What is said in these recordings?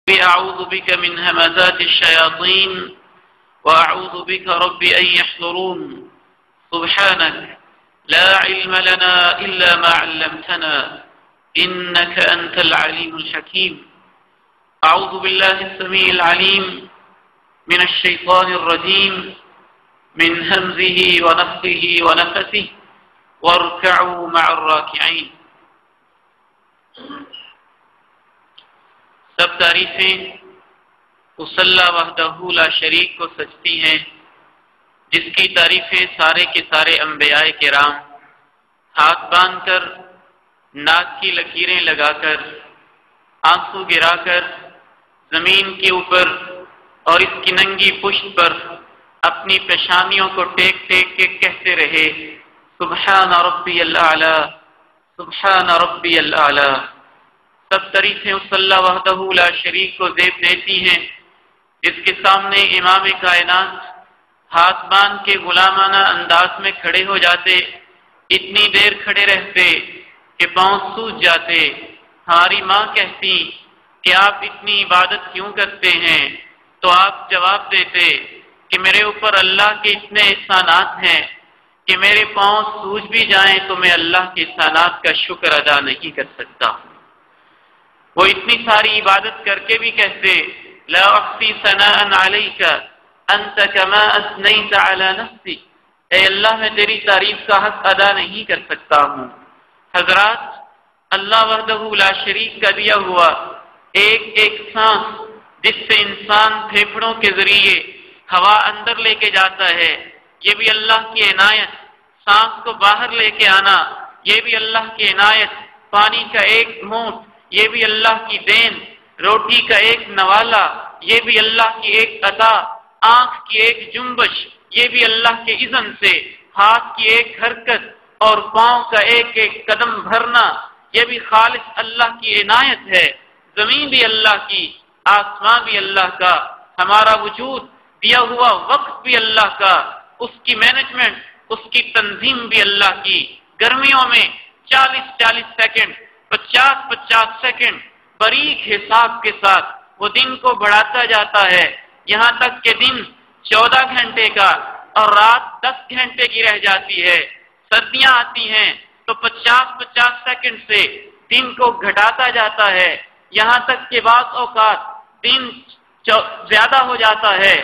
أعوذ بك من همزات الشياطين وأعوذ بك رب أن يحضرون سبحانك لا علم لنا إلا ما علمتنا إنك أنت العليم الحكيم. أعوذ بالله السميع العليم من الشيطان الرجيم من همزه ونفخه ونفثه واركعوا مع الراكعين. سب تعریفیں اس اللہ وحدہ لا شریک کو سجتی ہیں جس کی تعریفیں سارے کے سارے انبیاء کرام ہاتھ باندھ کر، ناک کی لکیریں لگا کر، آنسو گرا کر زمین کے اوپر اور اس کی ننگی پشت پر اپنی پیشانیوں کو ٹیک ٹیک کے کہتے رہے، سبحان ربی الاعلی، سبحان ربی الاعلی۔ سب تعریفیں اس اللہ وحدہ لا شریک کو زیب دیتی ہیں جس کے سامنے امام کائنات ہاتھ باندھ کے غلامانہ انداز میں کھڑے ہو جاتے، اتنی دیر کھڑے رہتے کہ پاؤں سوج جاتے۔ ہماری ماں کہتی کہ آپ اتنی عبادت کیوں کرتے ہیں؟ تو آپ جواب دیتے کہ میرے اوپر اللہ کے اتنے احسانات ہیں کہ میرے پاؤں سوج بھی جائیں تو میں اللہ کے احسانات کا شکر ادا نہیں کر سکتا ہوں۔ وہ اتنی ساری عبادت کر کے بھی کہتے لا احصی ثناء علیک انت کما اثنیت علی نفسی، اے اللہ میں تیری تعریف کا حق ادا نہیں کر سکتا ہوں۔ حضرات، اللہ وحدہ لا شریک کا دیا ہوا ایک ایک سانس جس سے انسان پھیپھڑوں کے ذریعے ہوا اندر لے کے جاتا ہے، یہ بھی اللہ کی عنایت۔ سانس کو باہر لے کے آنا یہ بھی اللہ کی عنایت۔ پانی کا ایک گھونٹ یہ بھی اللہ کی دین۔ روٹی کا ایک نوالا یہ بھی اللہ کی ایک عطا۔ آنکھ کی ایک جنبش یہ بھی اللہ کے اذن سے۔ ہاتھ کی ایک حرکت اور پاؤں کا ایک ایک قدم بھرنا یہ بھی خالص اللہ کی عنایت ہے۔ زمین بھی اللہ کی، آسمان بھی اللہ کا، ہمارا وجود، دیا ہوا وقت بھی اللہ کا، اس کی مینجمنٹ، اس کی تنظیم بھی اللہ کی۔ گرمیوں میں 40 سیکنڈ، 50 سیکنڈ باریک حساب کے ساتھ وہ دن کو بڑھاتا جاتا ہے، یہاں تک کہ دن 14 گھنٹے کا اور رات 10 گھنٹے کی رہ جاتی ہے۔ سردیاں آتی ہیں تو 50 سیکنڈ سے دن کو گھٹاتا جاتا ہے، یہاں تک کہ بعض اوقات دن زیادہ ہو جاتا ہے،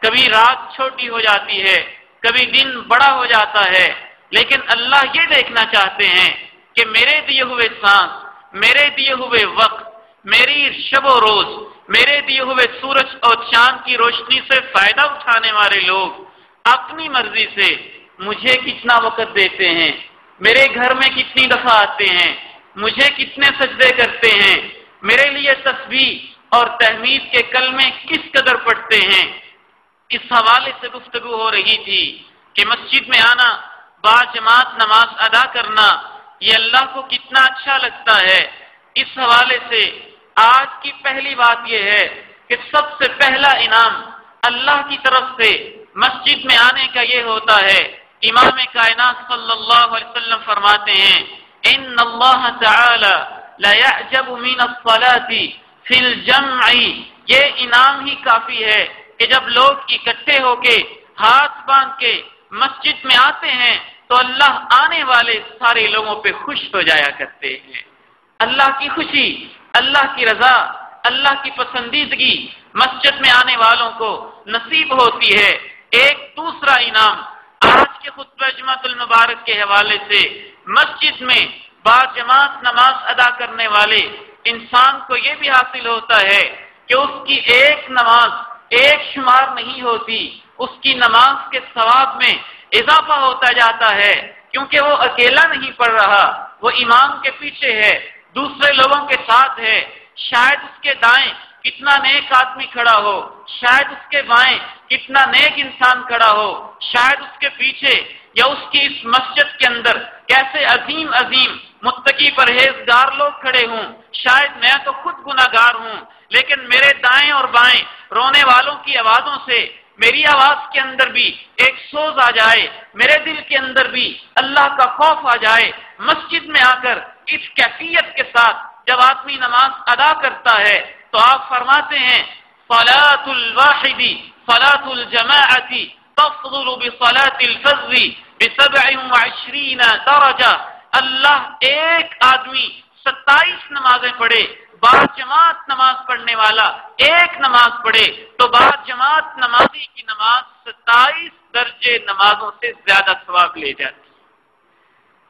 کبھی رات چھوٹی ہو جاتی ہے، کبھی دن بڑا ہو جاتا ہے۔ لیکن اللہ یہ دیکھنا چاہتے ہیں کہ میرے دیے ہوئے سانس، میرے دیے ہوئے وقت، میری شب و روز، میرے دیے ہوئے سورج اور چاند کی روشنی سے فائدہ اٹھانے والے لوگ اپنی مرضی سے مجھے کتنا وقت دیتے ہیں، میرے گھر میں کتنی دفعہ آتے ہیں، مجھے کتنے سجدے کرتے ہیں، میرے لیے تسبیح اور تحمید کے کلمے کس قدر پڑھتے ہیں۔ اس حوالے سے گفتگو ہو رہی تھی کہ مسجد میں آنا، باجماعت نماز ادا کرنا یہ اللہ کو کتنا اچھا لگتا ہے۔ اس حوالے سے آج کی پہلی بات یہ ہے کہ سب سے پہلا انعام اللہ کی طرف سے مسجد میں آنے کا یہ ہوتا ہے۔ امام کائنات صلی اللہ علیہ وسلم فرماتے ہیں ان اللہ تعالی لا يعجب من الصلاة فی الجمع، یہ انعام ہی کافی ہے کہ جب لوگ اکٹھے ہو کے ہاتھ باندھ کے مسجد میں آتے ہیں تو اللہ آنے والے سارے لوگوں پہ خوش ہو جایا کرتے ہیں۔ اللہ کی خوشی، اللہ کی رضا، اللہ کی پسندیدگی مسجد میں آنے والوں کو نصیب ہوتی ہے۔ ایک دوسرا انعام آج کے خطبہ جمعۃ المبارک کے حوالے سے مسجد میں باجماعت نماز ادا کرنے والے انسان کو یہ بھی حاصل ہوتا ہے کہ اس کی ایک نماز ایک شمار نہیں ہوتی، اس کی نماز کے ثواب میں اضافہ ہوتا جاتا ہے، کیونکہ وہ اکیلا نہیں پڑھ رہا، وہ امام کے پیچھے ہے، دوسرے لوگوں کے ساتھ ہے۔ شاید اس کے دائیں کتنا نیک آدمی کھڑا ہو، شاید اس کے بائیں کتنا نیک انسان کھڑا ہو، شاید اس کے پیچھے یا اس کی اس مسجد کے اندر کیسے عظیم متقی پرہیزگار لوگ کھڑے ہوں، شاید میں تو خود گناہگار ہوں، لیکن میرے دائیں اور بائیں رونے والوں کی آوازوں سے میری آواز کے اندر بھی ایک سوز آ جائے، میرے دل کے اندر بھی اللہ کا خوف آ جائے۔ مسجد میں آ کر اس کیفیت کے ساتھ جب آدمی نماز ادا کرتا ہے تو آپ فرماتے ہیں صلاۃ الواحد صلاۃ الجماعت تفضل بصلاۃ الفذ ب27 درجہ. اللہ ایک آدمی 27 نمازیں پڑھے، بعد جماعت نماز پڑھنے والا ایک نماز پڑھے تو بعد جماعت نمازی کی نماز 27 درجے نمازوں سے زیادہ ثواب لے جاتی،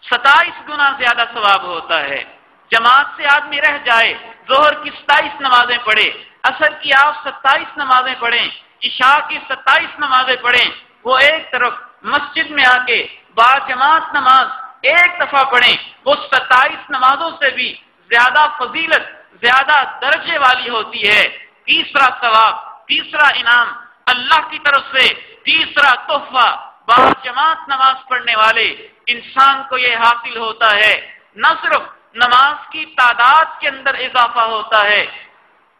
27 گنا زیادہ ثواب ہوتا ہے. جماعت سے آدمی رہ جائے، ظہر کی 27 نمازیں پڑھے، عصر کی آپ 27 نمازیں پڑھیں، عشاء کی 27 نمازیں پڑھیں، وہ ایک طرف مسجد میں آ کے با جماعت نماز ایک دفعہ پڑھیں، وہ 27 نمازوں سے بھی زیادہ فضیلت، زیادہ درجے والی ہوتی ہے. تیسرا ثواب، تیسرا انعام اللہ کی طرف سے، تیسرا تحفہ با جماعت نماز پڑھنے والے انسان کو یہ حاصل ہوتا ہے، نہ صرف نماز کی تعداد کے اندر اضافہ ہوتا ہے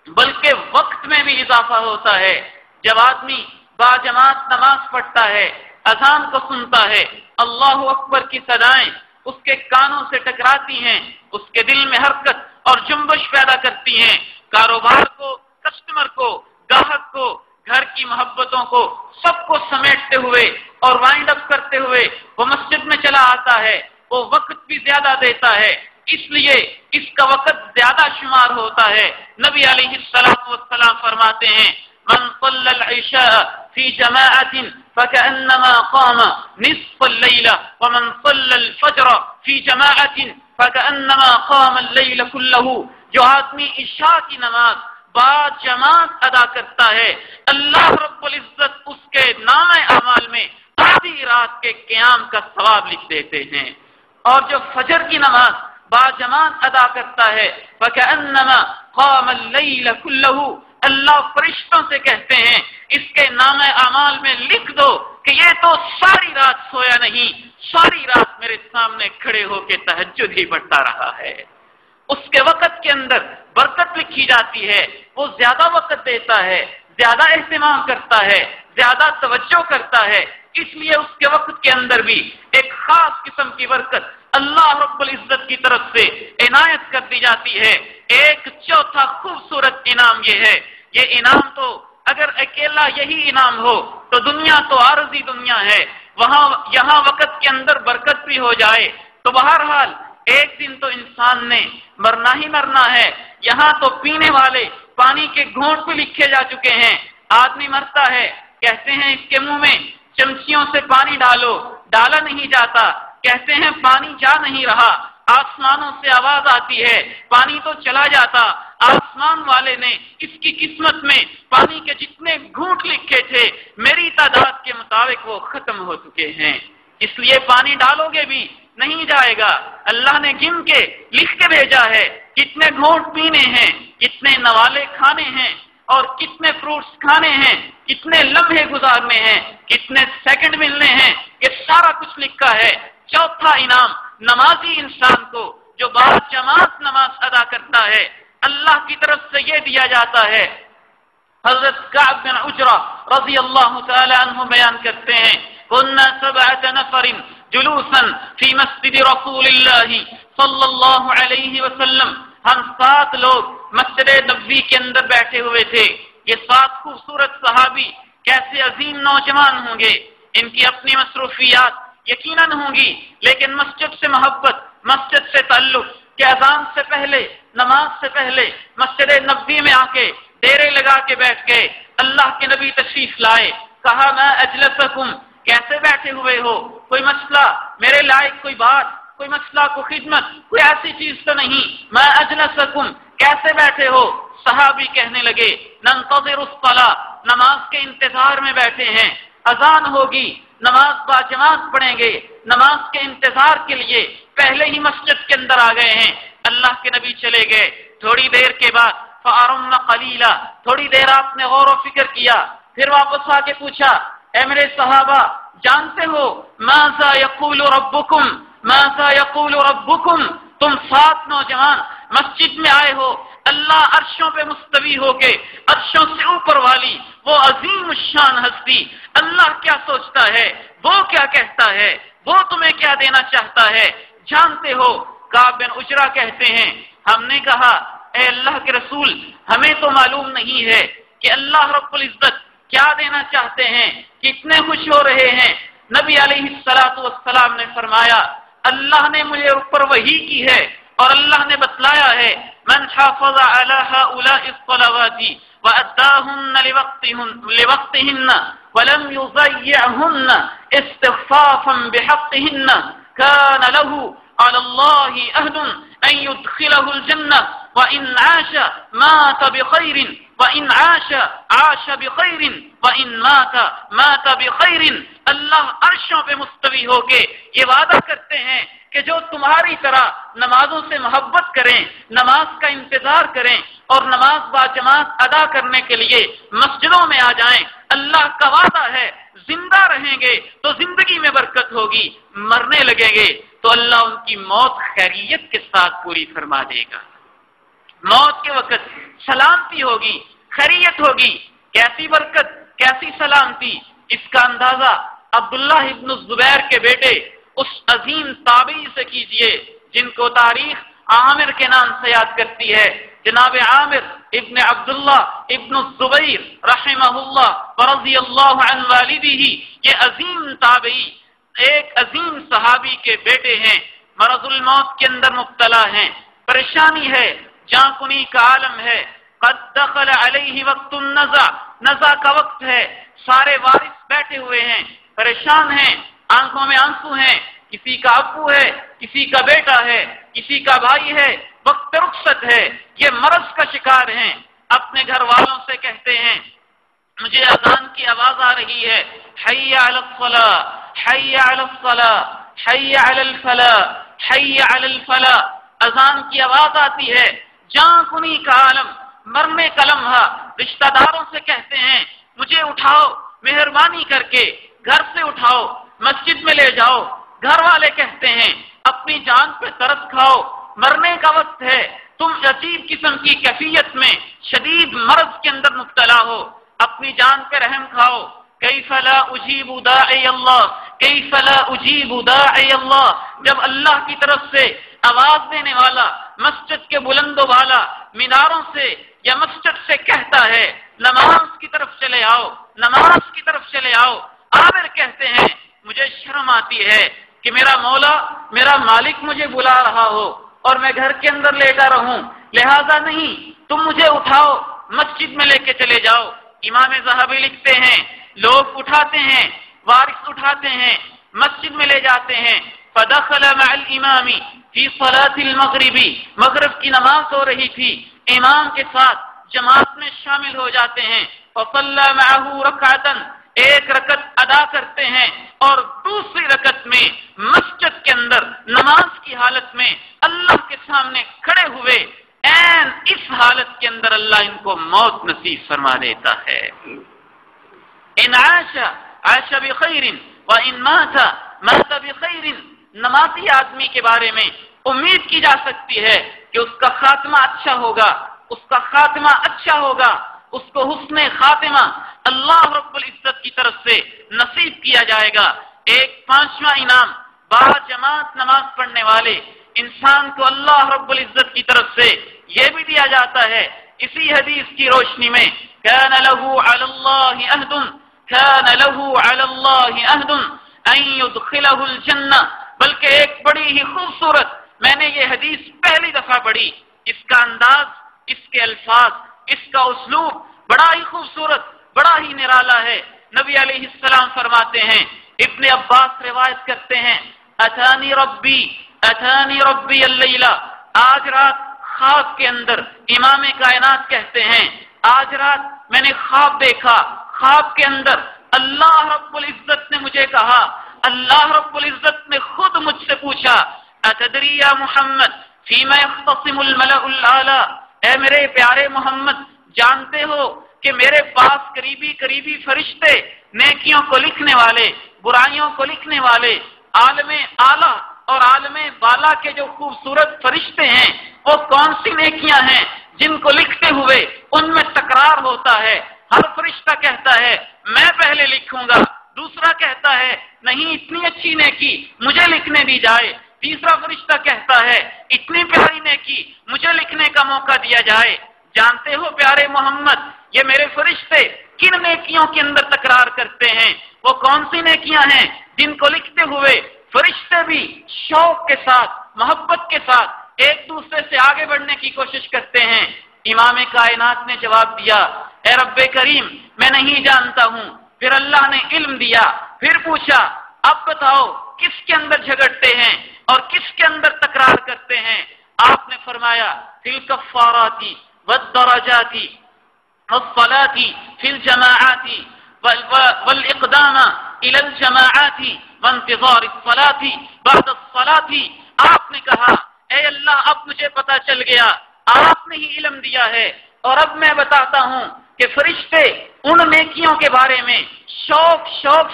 بلکہ وقت میں بھی اضافہ ہوتا ہے. جب آدمی با جماعت نماز پڑھتا ہے، اذان کو سنتا ہے، اللہ اکبر کی صدائیں اس کے کانوں سے ٹکراتی ہیں، اس کے دل میں حرکت اور جنبش پیدا کرتی ہیں، کاروبار کو، کسٹمر کو، گاہک کو، گھر کی محبتوں کو، سب کو سمیٹتے ہوئے اور وائنڈ اپ کرتے ہوئے وہ مسجد میں چلا آتا ہے، وہ وقت بھی زیادہ دیتا ہے، اس لیے اس کا وقت زیادہ شمار ہوتا ہے. نبی علیہ السلام فرماتے ہیں من صلى العشاء في جماعة فكأنما قام نصف الليل ومن صلى الفجر في جماعة فكأنما قام الليل كله. جو آدمی عشاء کی نماز با جماعت ادا کرتا ہے، اللہ رب العزت اس کے نامہ اعمال میں آدھی رات کے قیام کا ثواب لکھ دیتے ہیں. اور جو فجر کی نماز با جماعت ادا کرتا ہے فَكَأَنَّمَا قَامَ اللَّيْلَ كُلَّهُ، اللہ فرشتوں سے کہتے ہیں اس کے نامہ اعمال میں لکھ دو کہ یہ تو ساری رات سویا نہیں، ساری رات میرے سامنے کھڑے ہو کے تہجد ہی پڑھتا رہا ہے. اس کے وقت کے اندر برکت لکھی جاتی ہے، وہ زیادہ وقت دیتا ہے، زیادہ اہتمام کرتا ہے، زیادہ توجہ کرتا ہے، اس لیے اس کے وقت کے اندر بھی ایک خاص قسم کی برکت اللہ رب العزت کی طرف سے عنایت کر دی جاتی ہے. ایک چوتھا خوبصورت انعام یہ ہے، یہ انعام تو اگر اکیلا یہی انعام ہو تو دنیا تو عارضی دنیا ہے، یہاں وقت کے اندر برکت بھی ہو جائے تو بہرحال ایک دن تو انسان نے مرنا ہی مرنا ہے. یہاں تو پینے والے پانی کے گھونٹ بھی لکھے جا چکے ہیں. آدمی مرتا ہے، کہتے ہیں اس کے منہ میں چمچیوں سے پانی ڈالو، ڈالا نہیں جاتا، کہتے ہیں پانی جا نہیں رہا، آسمانوں سے آواز آتی ہے پانی تو چلا جاتا. آسمان والے نے اس کی قسمت میں پانی کے جتنے گھونٹ لکھے تھے میری تعداد کے مطابق وہ ختم ہو چکے ہیں، اس لیے پانی ڈالو گے بھی نہیں جائے گا. اللہ نے گن کے لکھ کے بھیجا ہے کتنے گھونٹ پینے ہیں، کتنے نوالے کھانے ہیں اور کتنے فروٹس کھانے ہیں، کتنے لمحے گزارنے ہیں، کتنے سیکنڈ ملنے ہیں، یہ سارا کچھ لکھا ہے. چوتھا انعام نمازی انسان کو جو با جماعت نماز ادا کرتا ہے اللہ کی طرف سے یہ دیا جاتا ہے. حضرت کعب بن عجرہ رضی اللہ تعالی عنہ بیان کرتے ہیں كنا 7 نفر جلوسا في مسجد رسول اللہ صلی اللہ علیہ وسلم، ہم 7 لوگ مسجد نبوی کے اندر بیٹھے ہوئے تھے. یہ 7 خوبصورت صحابی کیسے عظیم نوجوان ہوں گے، ان کی اپنی مصروفیات یقیناً ہوں گی لیکن مسجد سے محبت، مسجد سے تعلق کہ اذان سے پہلے، نماز سے پہلے مسجد نبوی میں آ کے ڈیرے لگا کے بیٹھ گئے. اللہ کے نبی تشریف لائے، کہا میں اجلسکم، کیسے بیٹھے ہوئے ہو، کوئی مسئلہ میرے لائق، کوئی بات، کوئی مسئلہ، کوئی خدمت، کوئی ایسی چیز تو نہیں، میں اجلسکم، کیسے بیٹھے ہو. صحابی کہنے لگے ننتظر الصلاۃ، نماز کے انتظار میں بیٹھے ہیں، اذان ہوگی، نماز با جماعت پڑھیں گے، نماز کے انتظار کے لیے پہلے ہی مسجد کے اندر آ گئے ہیں. اللہ کے نبی چلے گئے، تھوڑی دیر کے بعد فارمنا قلیلا، تھوڑی دیر آپ نے غور و فکر کیا، پھر واپس آ کے پوچھا اے میرے صحابہ جانتے ہو ماذا یقول ربکم، ماذا یقول ربکم، تم 7 نوجوان مسجد میں آئے ہو، اللہ عرشوں پہ مستوی ہو کے عرشوں سے اوپر والی وہ عظیم الشان ہستی اللہ کیا سوچتا ہے، وہ کیا کہتا ہے، وہ تمہیں کیا دینا چاہتا ہے جانتے ہو. کعب بن عجرہ کہتے ہیں ہم نے کہا اے اللہ کے رسول ہمیں تو معلوم نہیں ہے کہ اللہ رب العزت کیا دینا چاہتے ہیں کہ اتنے خوش ہو رہے ہیں۔ نبی علیہ السلام نے فرمایا اللہ نے مجھے اوپر وحی کی ہے اور اللہ نے بتلایا ہے من حافظ علی هؤلاء الصلوات وأداهن لوقتهن ولم يضيعهن استخفافا بحقهن كان له على الله عهد أن يدخله الجنة وإن عاش مات بخير وإن عاش بخير وإن مات بخير۔ اللہ عرشوں پہ مستوی ہو کے یہ وعدہ کرتے ہیں کہ جو تمہاری طرح نمازوں سے محبت کریں، نماز کا انتظار کریں اور نماز با جماعت ادا کرنے کے لیے مسجدوں میں آ جائیں، اللہ کا وعدہ ہے زندہ رہیں گے تو زندگی میں برکت ہوگی، مرنے لگیں گے تو اللہ ان کی موت خیریت کے ساتھ پوری فرما دے گا۔ موت کے وقت سلامتی ہوگی، خیریت ہوگی، کیسی برکت، کیسی سلامتی، اس کا اندازہ عبداللہ ابن الزبیر کے بیٹے اس عظیم تابعی سے کیجئے جن کو تاریخ عامر کے نام سے یاد کرتی ہے، جناب عامر ابن عبداللہ ابن الزبیر رحمہ اللہ ورضی اللہ عن والدہ، یہ عظیم تابعی ایک عظیم صحابی کے بیٹے ہیں، مرض الموت کے اندر مبتلا ہیں، پریشانی ہے، جان کنی کا عالم ہے، قد دخل علیہ وقت النزع، نزع کا وقت ہے، سارے وارث بیٹھے ہوئے ہیں، پریشان ہیں، آنکھوں میں آنسو ہیں، کسی کا ابو ہے، کسی کا بیٹا ہے، کسی کا بھائی ہے، وقت رخصت ہے، یہ مرض کا شکار ہیں، اپنے گھر والوں سے کہتے ہیں مجھے اذان کی آواز آ رہی ہے، حی علی الصلاۃ حی علی الصلاۃ حی علی الفلاح حی علی الفلاح، اذان کی آواز آتی ہے، جان کنی کا عالم، مرنے کا لمحہ، رشتہ داروں سے کہتے ہیں مجھے اٹھاؤ مہربانی کر کے، گھر سے اٹھاؤ مسجد میں لے جاؤ، گھر والے کہتے ہیں اپنی جان پہ ترس کھاؤ، مرنے کا وقت ہے، تم عجیب قسم کی کیفیت میں شدید مرض کے اندر مبتلا ہو، اپنی جان پہ رحم کھاؤ۔ کیف لا اجیب داعی اللہ کیف لا اجیب داعی اللہ، جب اللہ کی طرف سے آواز دینے والا مسجد کے بلند و بالا میناروں سے یا مسجد سے کہتا ہے نماز کی طرف چلے آؤ، نماز کی طرف چلے آؤ، عامر کہتے ہیں مجھے شرم آتی ہے کہ میرا مولا میرا مالک مجھے بلا رہا ہو اور میں گھر کے اندر لیٹا رہوں، لہذا نہیں، تم مجھے اٹھاؤ مسجد میں لے کے چلے جاؤ۔ امام ذہبی لکھتے ہیں لوگ اٹھاتے ہیں، وارث اٹھاتے ہیں، مسجد میں لے جاتے ہیں، فدخل مع الامام فی صلاۃ المغرب، مغرب کی نماز ہو رہی تھی، امام کے ساتھ جماعت میں شامل ہو جاتے ہیں، فصلی معه رکعتا، ایک رکعت ادا کرتے ہیں اور دوسری رکعت میں مسجد کے اندر نماز کی حالت میں اللہ کے سامنے کھڑے ہوئے، این اس حالت کے اندر اللہ ان کو موت نصیب فرما دیتا ہے۔ ان عاش عاش بخیر وان مات مات بخیر، نمازی آدمی کے بارے میں امید کی جا سکتی ہے کہ اس کا خاتمہ اچھا ہوگا، اس کا خاتمہ اچھا ہوگا، اس کو حسن خاتمہ اللہ رب العزت کی طرف سے نصیب کیا جائے گا۔ ایک پانچواں انعام با جماعت نماز پڑھنے والے انسان کو اللہ رب العزت کی طرف سے یہ بھی دیا جاتا ہے، اسی حدیث کی روشنی میں كان له على الله عهد كان له على الله عهد ان يدخله الجنة، بلکہ ایک بڑی ہی خوبصورت، میں نے یہ حدیث پہلی دفعہ پڑھی، اس کا انداز، اس کے الفاظ، اس کا اسلوب بڑا ہی خوبصورت، بڑا ہی نرالا ہے۔ نبی علیہ السلام فرماتے ہیں، ابن عباس روایت کرتے ہیں اتانی ربی اللیلہ، آج رات خواب کے اندر امام کائنات کہتے ہیں آج رات میں نے خواب دیکھا، خواب کے اندر اللہ رب العزت نے مجھے کہا، اللہ رب العزت نے خود مجھ سے پوچھا اتدری یا محمد فیما یختصم الملأ الاعلی، اے میرے پیارے محمد جانتے ہو کہ میرے پاس قریبی فرشتے نیکیوں کو لکھنے والے، برائیوں کو لکھنے والے، عالم اعلیٰ اور عالم بالا کے جو خوبصورت فرشتے ہیں وہ کون سی نیکیاں ہیں جن کو لکھتے ہوئے ان میں تکرار ہوتا ہے، ہر فرشتہ کہتا ہے میں پہلے لکھوں گا، دوسرا کہتا ہے نہیں اتنی اچھی نیکی مجھے لکھنے دی جائے، تیسرا فرشتہ کہتا ہے اتنی پیاری نیکی مجھے لکھنے کا موقع دیا جائے۔ جانتے ہو پیارے محمد، یہ میرے فرشتے کن نیکیوں کے اندر تکرار کرتے ہیں؟ وہ کون سی نیکیاں ہیں جن کو لکھتے ہوئے فرشتے بھی شوق کے ساتھ، محبت کے ساتھ ایک دوسرے سے آگے بڑھنے کی کوشش کرتے ہیں؟ امام کائنات نے جواب دیا، اے رب کریم میں نہیں جانتا ہوں۔ پھر اللہ نے علم دیا، پھر پوچھا اب بتاؤ کس کے اندر جھگڑتے ہیں اور کس کے اندر تکرار کرتے ہیں؟ آپ نے فرمایا فی الکفارات والدرجات والصلاة فی الجماعات والاقدام الى الجماعات وانتظار الصلاة بعد الصلاة۔ آپ نے کہا اے اللہ اب مجھے پتا چل گیا، آپ نے ہی علم دیا ہے، اور اب میں بتاتا ہوں کہ فرشتے ان نیکیوں کے بارے میں شوق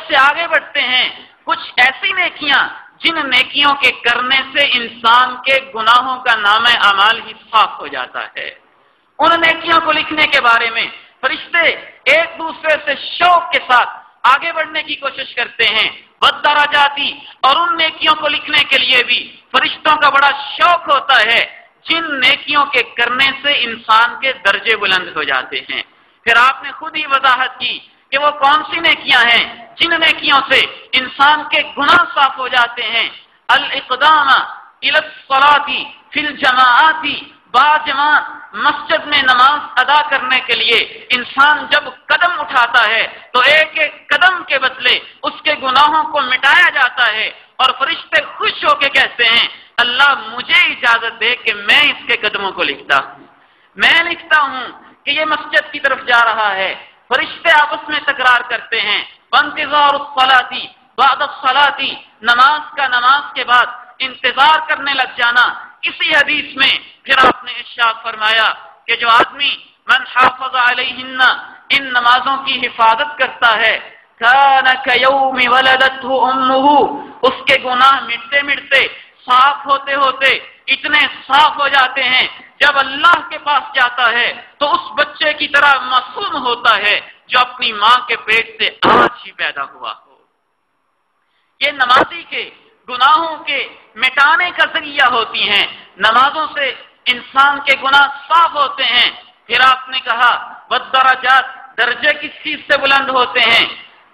سے آگے بڑھتے ہیں، کچھ ایسی نیکیاں جن نیکیوں کے کرنے سے انسان کے گناہوں کا نامہ اعمال ہی صاف ہو جاتا ہے۔ ان نیکیوں کو لکھنے کے بارے میں فرشتے ایک دوسرے سے شوق کے ساتھ آگے بڑھنے کی کوشش کرتے ہیں۔ والدرجاتی، اور ان نیکیوں کو لکھنے کے لیے بھی فرشتوں کا بڑا شوق ہوتا ہے جن نیکیوں کے کرنے سے انسان کے درجے بلند ہو جاتے ہیں۔ پھر آپ نے خود ہی وضاحت کی کہ وہ کون سی نیکیاں ہیں جن نیکیوں سے انسان کے گناہ صاف ہو جاتے ہیں۔ الاقدام الی الصلاۃ فی الجماعات، باجماعت مسجد میں نماز ادا کرنے کے لیے انسان جب قدم اٹھاتا ہے تو ایک ایک قدم کے بدلے اس کے گناہوں کو مٹایا جاتا ہے، اور فرشتے خوش ہو کے کہتے ہیں اللہ مجھے اجازت دے کہ میں اس کے قدموں کو لکھتا ہوں۔ میں لکھتا ہوں کہ یہ مسجد کی طرف جا رہا ہے۔ فرشتے آپس میں تکرار کرتے ہیں وانتظار الصلاۃ بعد الصلاۃ، نماز کا نماز کے بعد انتظار کرنے لگ جانا۔ اسی حدیث میں پھر آپ نے ارشاد فرمایا کہ جو آدمی من حافظ علیہن، ان نمازوں کی حفاظت کرتا ہے، کان کیوم ولدتہ امہ، اس کے گناہ مٹتے مٹتے صاف ہوتے ہوتے اتنے صاف ہو جاتے ہیں جب اللہ کے پاس جاتا ہے تو اس بچے کی طرح معصوم ہوتا ہے جو اپنی ماں کے پیٹ سے آج ہی پیدا ہوا ہو۔ یہ نمازی کے گناہوں کے مٹانے کا ذریعہ ہوتی ہیں، نمازوں سے انسان کے گناہ صاف ہوتے ہیں۔ پھر آپ نے کہا والدرجات، درجے کس چیز سے بلند ہوتے ہیں؟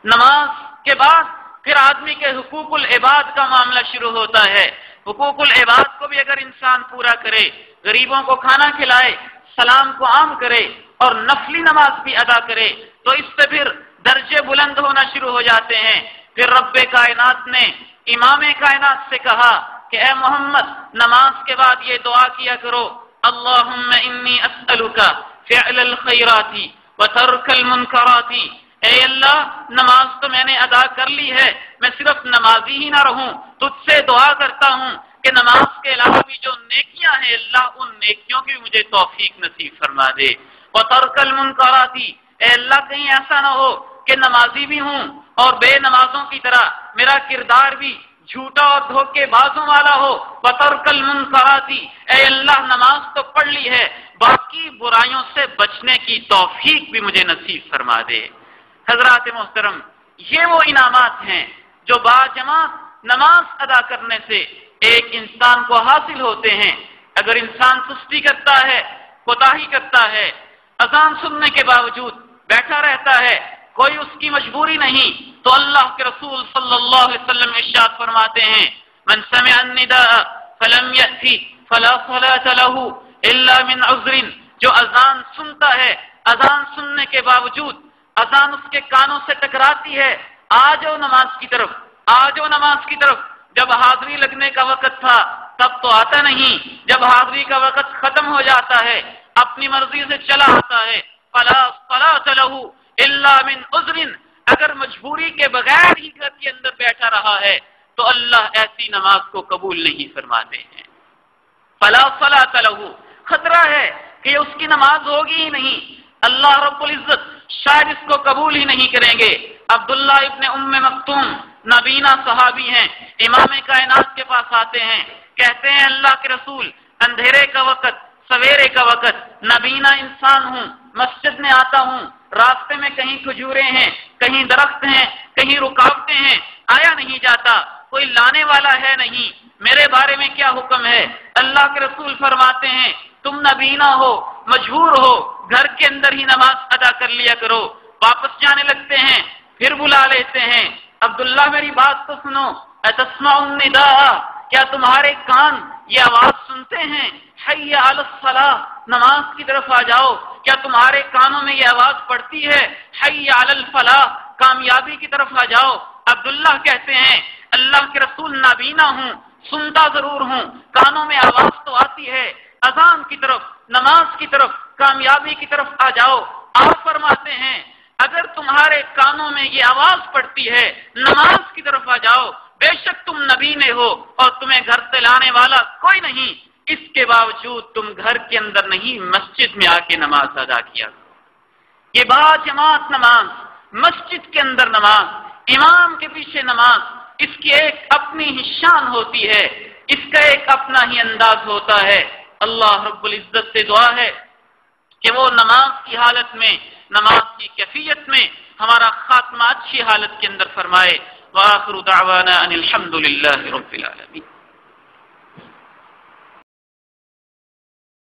نماز کے بعد پھر آدمی کے حقوق العباد کا معاملہ شروع ہوتا ہے۔ حقوق العباد کو بھی اگر انسان پورا کرے، غریبوں کو کھانا کھلائے، سلام کو عام کرے اور نفلی نماز بھی ادا کرے تو اس سے پھر درجے بلند ہونا شروع ہو جاتے ہیں۔ پھر رب کائنات نے امام کائنات سے کہا کہ اے محمد نماز کے بعد یہ دعا کیا کرو اللہم انی اسألک فعل الخیرات وترک المنکرات۔ اے اللہ نماز تو میں نے ادا کر لی ہے، میں صرف نمازی ہی نہ رہوں، تجھ سے دعا کرتا ہوں کہ نماز کے علاوہ بھی جو نیکیاں ہیں اللہ ان نیکیوں کی مجھے توفیق نصیب فرما دے۔ وترک المنکرات، اے اللہ کہیں ایسا نہ ہو کہ نمازی بھی ہوں اور بے نمازوں کی طرح میرا کردار بھی جھوٹا اور دھوکے بازوں والا ہو۔ وترک المنکرات، اے اللہ نماز تو پڑھ لی ہے، باقی برائیوں سے بچنے کی توفیق بھی مجھے نصیب فرما دے۔ حضرات محترم، یہ وہ انعامات ہیں جو باجماعت نماز ادا کرنے سے ایک انسان کو حاصل ہوتے ہیں۔ اگر انسان سستی کرتا ہے، کوتاہی کرتا ہے، اذان سننے کے باوجود بیٹھا رہتا ہے، کوئی اس کی مجبوری نہیں، تو اللہ کے رسول صلی اللہ علیہ وسلم ارشاد فرماتے ہیں من سمع النداء فلم یأتی فلا صلاة له الا من عذر، جو اذان سنتا ہے، اذان سننے کے باوجود اذان اس کے کانوں سے ٹکراتی ہے، آ جاؤ نماز کی طرف، آ جاؤ نماز کی طرف، جب حاضری لگنے کا وقت تھا تب تو آتا نہیں، جب حاضری کا وقت ختم ہو جاتا ہے اپنی مرضی سے چلا آتا ہے، فلا صلاة له الا من عذر، اگر مجبوری کے بغیر ہی گھر کے اندر بیٹھا رہا ہے تو اللہ ایسی نماز کو قبول نہیں فرماتے ہیں۔ فلا صلاة له، خطرہ ہے کہ اس کی نماز ہوگی ہی نہیں، اللہ رب العزت شاید اس کو قبول ہی نہیں کریں گے۔ عبداللہ ابن ام مکتوم نابینا صحابی ہیں، امام کائنات کے پاس آتے ہیں، کہتے ہیں اللہ کے رسول اندھیرے کا وقت، سویرے کا وقت، نابینا انسان ہوں، مسجد میں آتا ہوں، راستے میں کہیں کھجورے ہیں، کہیں درخت ہیں، کہیں رکاوٹیں ہیں، آیا نہیں جاتا، کوئی لانے والا ہے نہیں، میرے بارے میں کیا حکم ہے؟ اللہ کے رسول فرماتے ہیں تم نبینا ہو، مجبور ہو، گھر کے اندر ہی نماز ادا کر لیا کرو۔ واپس جانے لگتے ہیں، پھر بلا لیتے ہیں، عبداللہ میری بات تو سنو، اتسمع النداء، کیا تمہارے کان یہ آواز سنتے ہیں؟ حی علی الصلاۃ، نماز کی طرف آ جاؤ، کیا تمہارے کانوں میں یہ آواز پڑتی ہے؟ حی علی الفلاح، کامیابی کی طرف آ جاؤ۔ عبداللہ کہتے ہیں اللہ کے رسول نابینا ہوں، سنتا ضرور ہوں، کانوں میں آواز تو آتی ہے، اذان کی طرف، نماز کی طرف، کامیابی کی طرف آ جاؤ۔ آپ فرماتے ہیں اگر تمہارے کانوں میں یہ آواز پڑتی ہے نماز کی طرف آ جاؤ، بے شک تم نبینے ہو اور تمہیں گھر سے لانے والا کوئی نہیں، اس کے باوجود تم گھر کے اندر نہیں مسجد میں آ کے نماز ادا کیا۔ یہ با جماعت نماز، مسجد کے اندر نماز، امام کے پیچھے نماز، اس کی ایک اپنی ہی شان ہوتی ہے، اس کا ایک اپنا ہی انداز ہوتا ہے۔ اللہ رب العزت سے دعا ہے کہ وہ نماز کی حالت میں، نماز کی کیفیت میں ہمارا خاتمہ اچھی حالت کے اندر فرمائے۔ وآخر دعوانا ان الحمد للہ رب العالمین۔